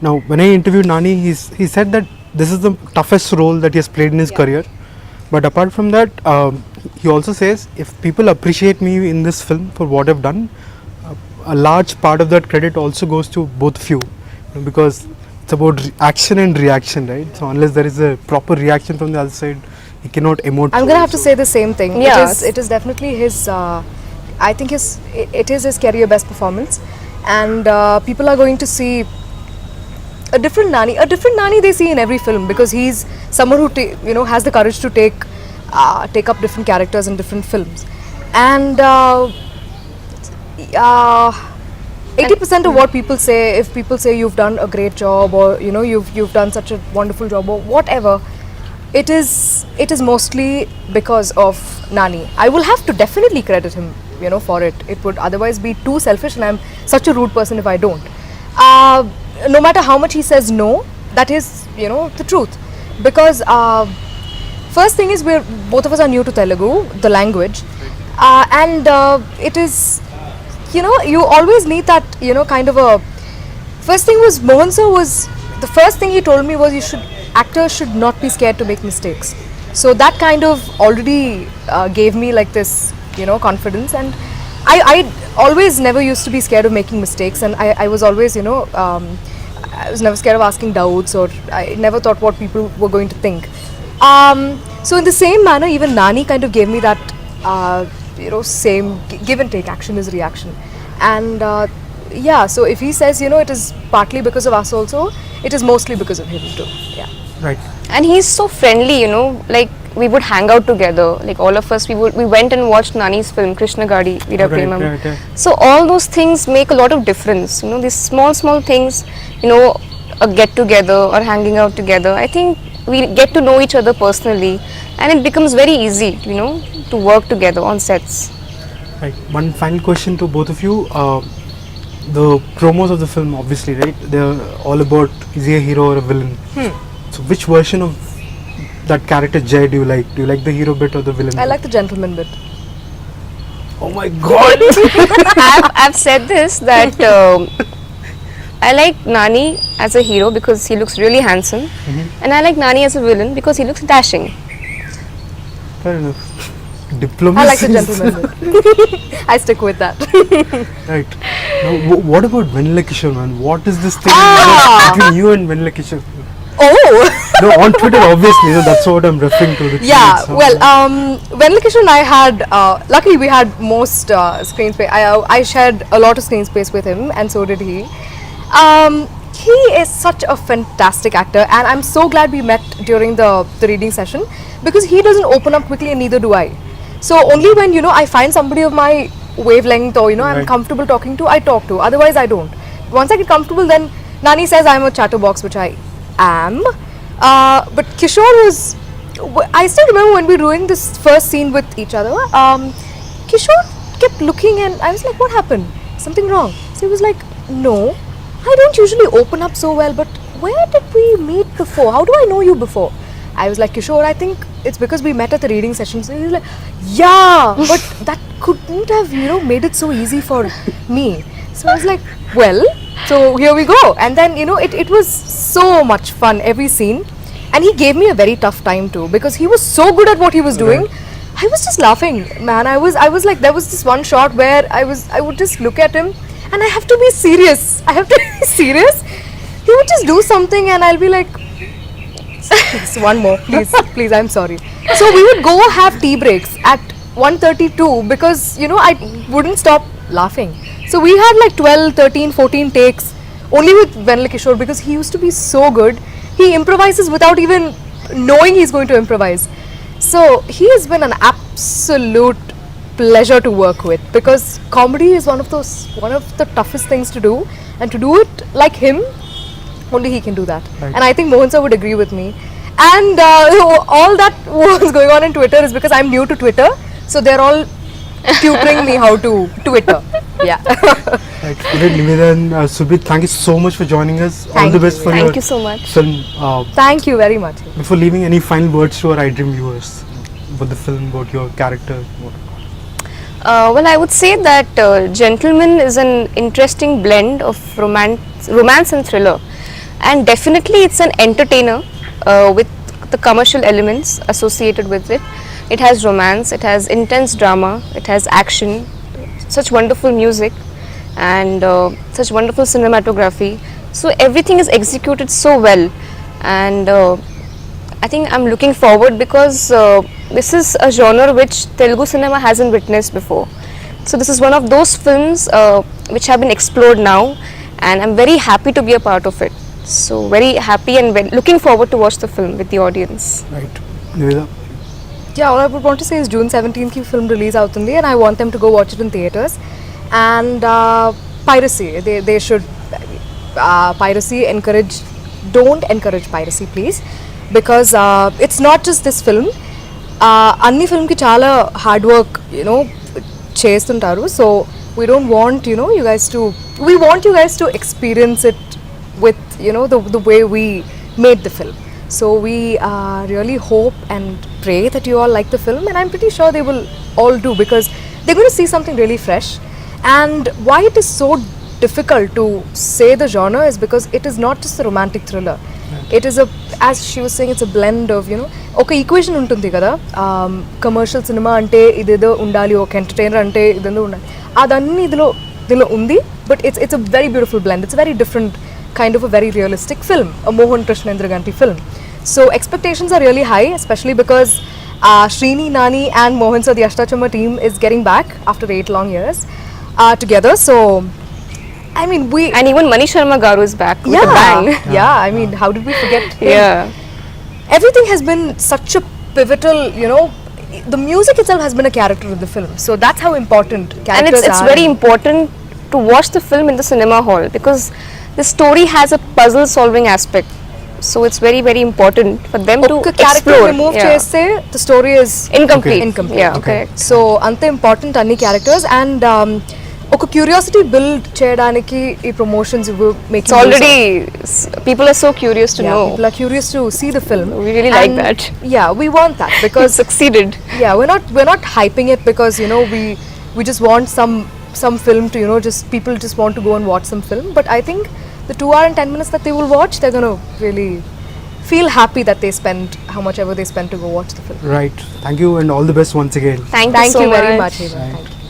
Now, when I interviewed Nani, he said that this is the toughest role that he has played in his career. But apart from that, he also says if people appreciate me in this film for what I've done, a large part of that credit also goes to both of you, because it's about action and reaction, right? So unless there is a proper reaction from the other side, he cannot emote. I'm gonna have to say the same thing. Yeah. It is definitely his. I think it is his career best performance, and people are going to see a different Nani they see in every film, because he's someone who has the courage to take up different characters in different films, and 80% of what people say, if people say you've done a great job, or you've done such a wonderful job, or whatever, it is mostly because of Nani. I will have to definitely credit him, for it. It would otherwise be too selfish, and I'm such a rude person if I don't. No matter how much he says no, that is, the truth. Because first thing is, both of us are new to Telugu, the language, and it is, you always need that, kind of a. First thing was, Mohan sir was, the first thing he told me was, actors should not be scared to make mistakes. So that kind of already gave me like this, confidence, and I always never used to be scared of making mistakes, and I was always, I was never scared of asking doubts, or I never thought what people were going to think. So in the same manner, even Nani kind of gave me that, same give and take, action is reaction. And yeah, so if he says, it is partly because of us also, it is mostly because of him too. Yeah. Right. And he's so friendly, like we would hang out together, like all of us, we went and watched Nani's film Krishna Gadi Veera Premam. Right. So all those things make a lot of difference, these small things, a get together or hanging out together. I think we get to know each other personally, and it becomes very easy, to work together on sets. Right. One final question to both of you. The promos of the film, obviously, right? They're all about, is he a hero or a villain? So which version of that character Jay do you like? Do you like the hero bit or the villain I bit? like the gentleman bit. Oh my god! I've said this, that I like Nani as a hero because he looks really handsome, and I like Nani as a villain because he looks dashing. Fair enough. Diplomacy. I like the gentleman bit. I stick with that. Right. Now, what about Vanilla Kishore, man? What is this thing between you and Vanilla Kishore? Oh! No, on Twitter, obviously, that's what I'm referring to. The Yeah, tweets, well, Vanilla Kishore and I had, luckily we had most screen space. I shared a lot of screen space with him, and so did he. He is such a fantastic actor, and I'm so glad we met during the reading session, because he doesn't open up quickly, and neither do I. So only when, I find somebody of my wavelength, or, I'm comfortable talking to, I talk to. Otherwise, I don't. Once I get comfortable, then Nani says I'm a chatterbox, which I am. But Kishore was, I still remember when we were doing this first scene with each other, Kishore kept looking, and I was like, what happened? Something wrong? So he was like, no, I don't usually open up so well, but where did we meet before? How do I know you before? I was like, Kishore, I think it's because we met at the reading session. So he was like, yeah, but that couldn't have, made it so easy for me. So I was like, well, so here we go. And then, it was so much fun, every scene. And he gave me a very tough time too, because he was so good at what he was doing. I was just laughing, man. I was like, there was this one shot where I would just look at him, and I have to be serious. He would just do something, and I'll be like, one more, please, I'm sorry. So we would go have tea breaks at 1:32, because, I wouldn't stop laughing. So we had like 12, 13, 14 takes only with Vanilla Kishore, because he used to be so good. He improvises without even knowing he's going to improvise. So he has been an absolute pleasure to work with, because comedy is one of the toughest things to do, and to do it like him, only he can do that. Right. And I think Mohan sir would agree with me. And all that was going on in Twitter is because I'm new to Twitter, so they're all tutoring me how to Twitter. Yeah. Right. Nivetha and Surabhi, thank you so much for joining us. All the best for your Thank you so much. film. Thank you very much. Before leaving, any final words to our iDream viewers about the film, about your character? Well, I would say that Gentleman is an interesting blend of romance and thriller, and definitely it's an entertainer with the commercial elements associated with it. It has romance, it has intense drama, it has action, such wonderful music, and such wonderful cinematography. So everything is executed so well, and I think I'm looking forward because this is a genre which Telugu cinema hasn't witnessed before. So this is one of those films which have been explored now, and I'm very happy to be a part of it. So very happy and looking forward to watch the film with the audience. Right. Nivetha? Yeah, all I would want to say is June 17th ki film release avutundi and I want them to go watch it in theatres. And piracy, they should piracy don't encourage piracy please, because it's not just this film. Anni film ki chala hard work, chestuntaru, so we don't want you guys to, we want you guys to experience it with the way we made the film. So we really hope and pray that you all like the film, and I'm pretty sure they will all do, because they're going to see something really fresh. And why it is so difficult to say the genre is because it is not just a romantic thriller. It is as she was saying, it's a blend of oka equation untundi kada, commercial cinema ante idedo undali, oka entertainer ante idedo undali, adanni idilo undi, but it's a very beautiful blend. It's a very different kind of a very realistic film, a Mohan Krishnendra Ganti film. So expectations are really high, especially because Srini, Nani and Mohan, so the Ashtachama team is getting back after 8 long years together. So I mean, And even Mani Sharma Garu is back with a bang. Yeah, I mean, how did we forget him? Yeah. Everything has been such a pivotal, the music itself has been a character of the film. So that's how important characters And it's are. very important to watch the film in the cinema hall, because the story has a puzzle solving aspect. So it's very, very important for them to Oka character explore. remove cheste, the story is Incomplete. Okay. incomplete. Yeah, Okay. correct. So ante important anni characters, and oka curiosity build cheyadaniki ee promotions make It's already, people are so curious to know. people are curious to see the film. We really like And that. Yeah, we want that It because succeeded. yeah, we're not hyping it because we just want some film to just people just want to go and watch some film. But I think the 2 hour and 10 minutes that they will watch, they're gonna really feel happy that they spent how much ever they spent to go watch the film. Right. Thank you and all the best once again. Thank Thank you so you very much. much, Eva. Thank you.